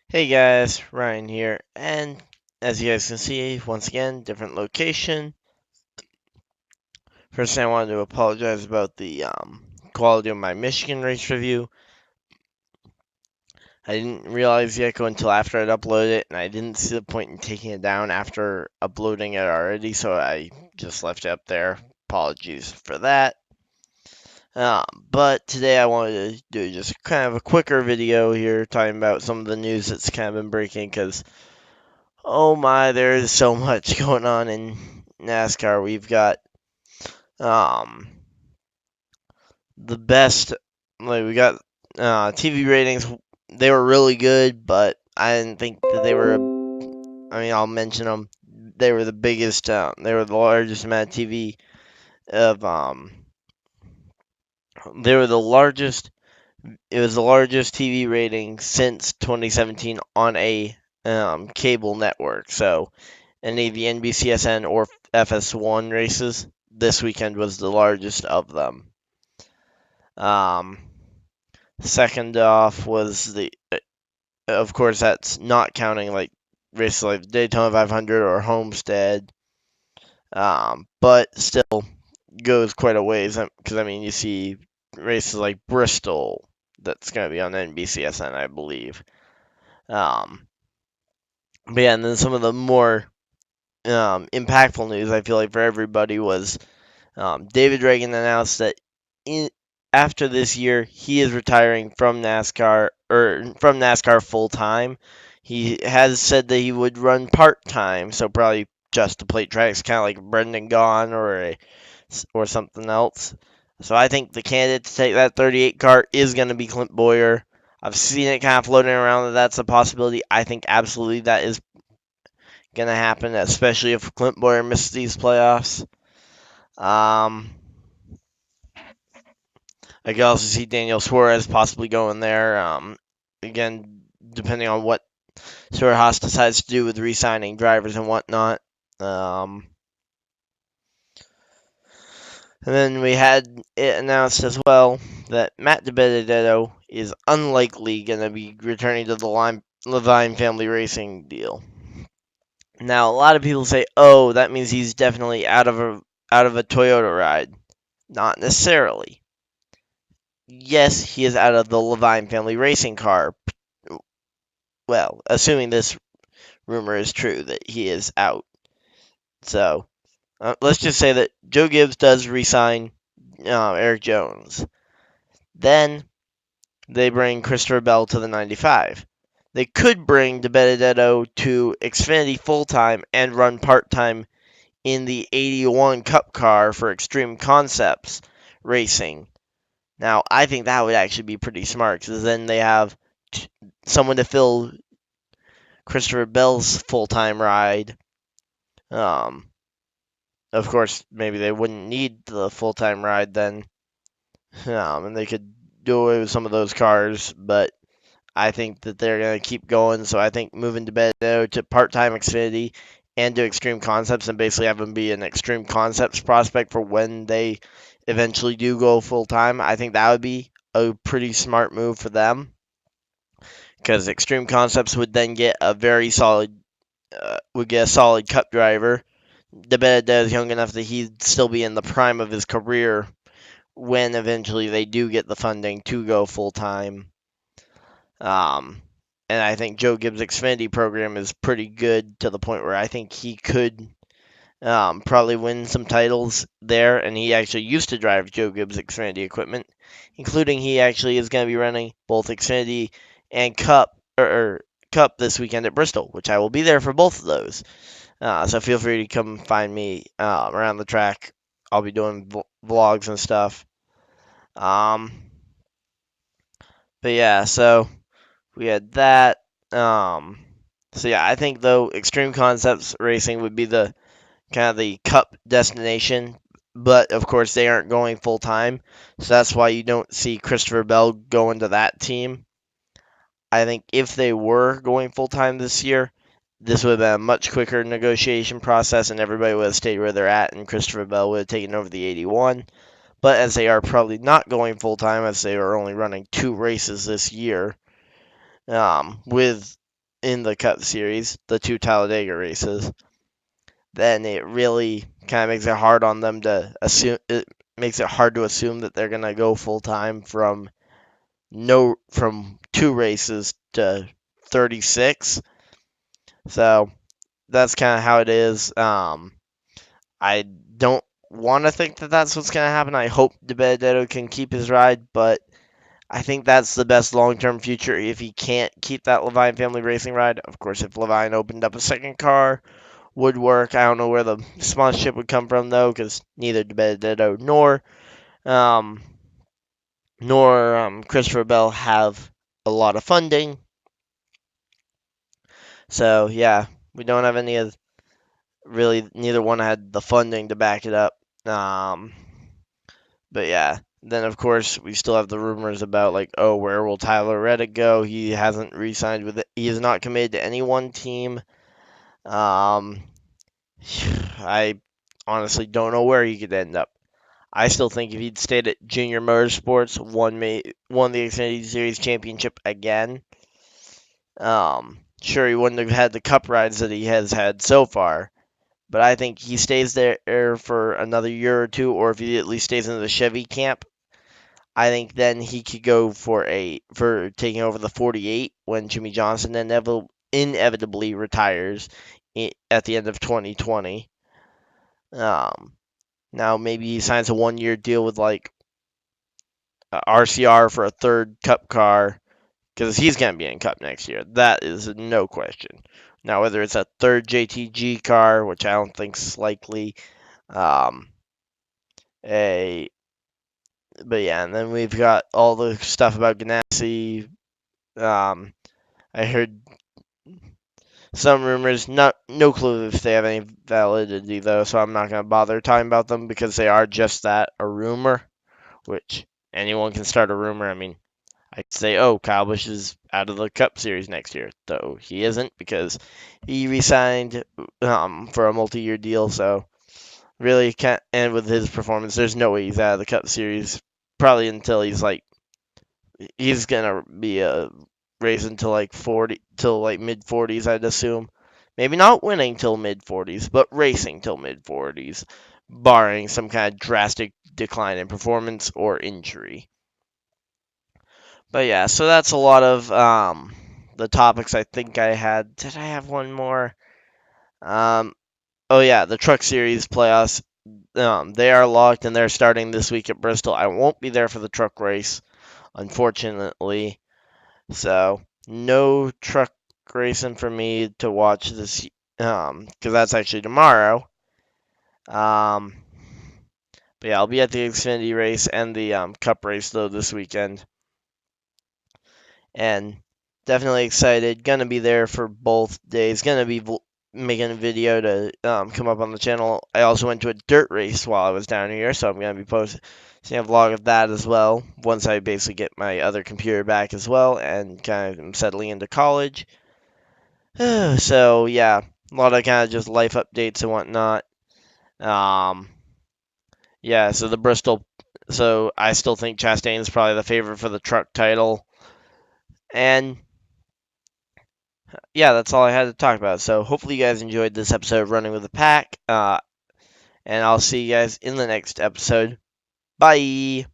Hey guys, Ryan here, and as you guys can see, once again, different location. First thing I wanted to apologize about the quality of my Michigan race review. I didn't realize the echo until after I'd uploaded it, and I didn't see the point in taking it down after uploading it already, so I just left it up there. Apologies for that. But today I wanted to do just kind of a quicker video here, talking about some of the news that's kind of been breaking, because oh my, there is so much going on in NASCAR. We've got um the best, like we got TV ratings. They were really good, but I didn't think that they were. I mean, I'll mention them. They were the biggest. They were the largest amount of TV of. They were the largest. It was the largest TV rating since 2017 on a cable network. So any of the NBCSN or FS1 races this weekend was the largest of them. Um, Second off was of course, that's not counting like races like Daytona 500 or Homestead, but still goes quite a ways. Because I mean, you see races like Bristol that's going to be on NBCSN, I believe. Um, but yeah, and then some of the more impactful news I feel like for everybody was David Reagan announced that in, after this year he is retiring from NASCAR full time. He has said that he would run part time, so probably just to plate tracks, kind of like Brendan Gaughan or something else. So I think the candidate to take that 38 car is going to be Clint Boyer. I've seen it kind of floating around that that's a possibility. I think absolutely that is going to happen, especially if Clint Boyer misses these playoffs. Um, I could also see Daniel Suarez possibly going there. Again, depending on what Suarez decides to do with re-signing drivers and whatnot. Um, and then we had it announced as well that Matt DiBenedetto is unlikely going to be returning to the Levine family racing deal. Now, a lot of people say, "Oh, that means he's definitely out of a Toyota ride." Not necessarily. Yes, he is out of the Levine family racing car. Well, assuming this rumor is true that he is out. So let's just say that Joe Gibbs does resign Eric Jones. Then they bring Christopher Bell to the 95. They could bring DiBenedetto to Xfinity full time and run part time in the 81 Cup car for Extreme Concepts Racing. Now, I think that would actually be pretty smart because then they have someone to fill Christopher Bell's full time ride. Um, of course, maybe they wouldn't need the full time ride then, and they could do away with some of those cars. But I think that they're going to keep going. So I think moving DiBenedetto to part time Xfinity and to Extreme Concepts and basically have him be an Extreme Concepts prospect for when they eventually do go full time, I think that would be a pretty smart move for them. Because Extreme Concepts would then get a very solid, Cup driver. DiBenedetto is young enough that he'd still be in the prime of his career when eventually they do get the funding to go full time. Um, and I think Joe Gibbs' Xfinity program is pretty good to the point where I think he could probably win some titles there. And he actually used to drive Joe Gibbs' Xfinity equipment, including he actually is going to be running both Xfinity and Cup or Cup this weekend at Bristol, which I will be there for both of those. So feel free to come find me around the track. I'll be doing vlogs and stuff. Um, but yeah, so we had that. So yeah, I think though Extreme Concepts Racing would be the kind of the Cup destination, but of course they aren't going full time, so that's why you don't see Christopher Bell going to that team. I think if they were going full time this year, this would have been a much quicker negotiation process, and everybody would have stayed where they're at, and Christopher Bell would have taken over the 81. But as they are probably not going full time, as they are only running 2 races this year, with in the Cup Series, the two Talladega races, then it really kind of makes it hard on them to assume. It makes it hard to assume that they're gonna go full time from 2 races to 36. So that's kind of how it is. I don't want to think that that's what's gonna happen. I hope DiBenedetto can keep his ride, but I think that's the best long-term future if he can't keep that Levine family racing ride. Of course, if Levine opened up a second car, would work. I don't know where the sponsorship would come from though, because neither DiBenedetto um, nor Christopher Bell have a lot of funding. So yeah, we don't have any of really. Neither one had the funding to back it up. Um, but yeah, then of course we still have the rumors about like, oh, where will Tyler Reddick go? He hasn't re-signed with it. He is not committed to any one team. Um, I honestly don't know where he could end up. I still think if he'd stayed at Junior Motorsports, won the Xfinity Series championship again, sure he wouldn't have had the Cup rides that he has had so far. But I think he stays there for another year or two, or if he at least stays in the Chevy camp, I think then he could go for taking over the 48 when Jimmy Johnson inevitably retires at the end of 2020. Um, Now maybe he signs a 1 year deal with like RCR for a third Cup car because he's going to be in Cup next year. That is no question. Now whether it's a third JTG car, which I don't think's likely, um, a but yeah, and then we've got all the stuff about Ganassi. I heard some rumors, no clue if they have any validity though, so I'm not gonna bother talking about them because they are just that, a rumor, which anyone can start a rumor. I mean, I could say, oh, Kyle Busch is out of the Cup Series next year, though he isn't because he re-signed for a multi-year deal. So really can't. And with his performance, there's no way he's out of the Cup Series. Probably until he's gonna be a race until like 40, till like mid 40s, I'd assume. Maybe not winning till mid 40s, but racing till mid 40s, barring some kind of drastic decline in performance or injury. But yeah, so that's a lot of the topics I think I had. Did I have one more? Um, oh yeah, the Truck Series playoffs. They are locked and they're starting this week at Bristol. I won't be there for the truck race, unfortunately. So no truck racing for me to watch this, because that's actually tomorrow. Um, but yeah, I'll be at the Xfinity race and the Cup race though this weekend, and definitely excited. Gonna be there for both days. Gonna be making a video to come up on the channel. I also went to a dirt race while I was down here, so I'm gonna be posting a vlog of that as well. Once I basically get my other computer back as well, and kind of am settling into college. So yeah, a lot of kind of just life updates and whatnot. Um, yeah, so the Bristol. So I still think Chastain is probably the favorite for the truck title, and yeah, that's all I had to talk about. So hopefully you guys enjoyed this episode of Running with the Pack, and I'll see you guys in the next episode. Bye.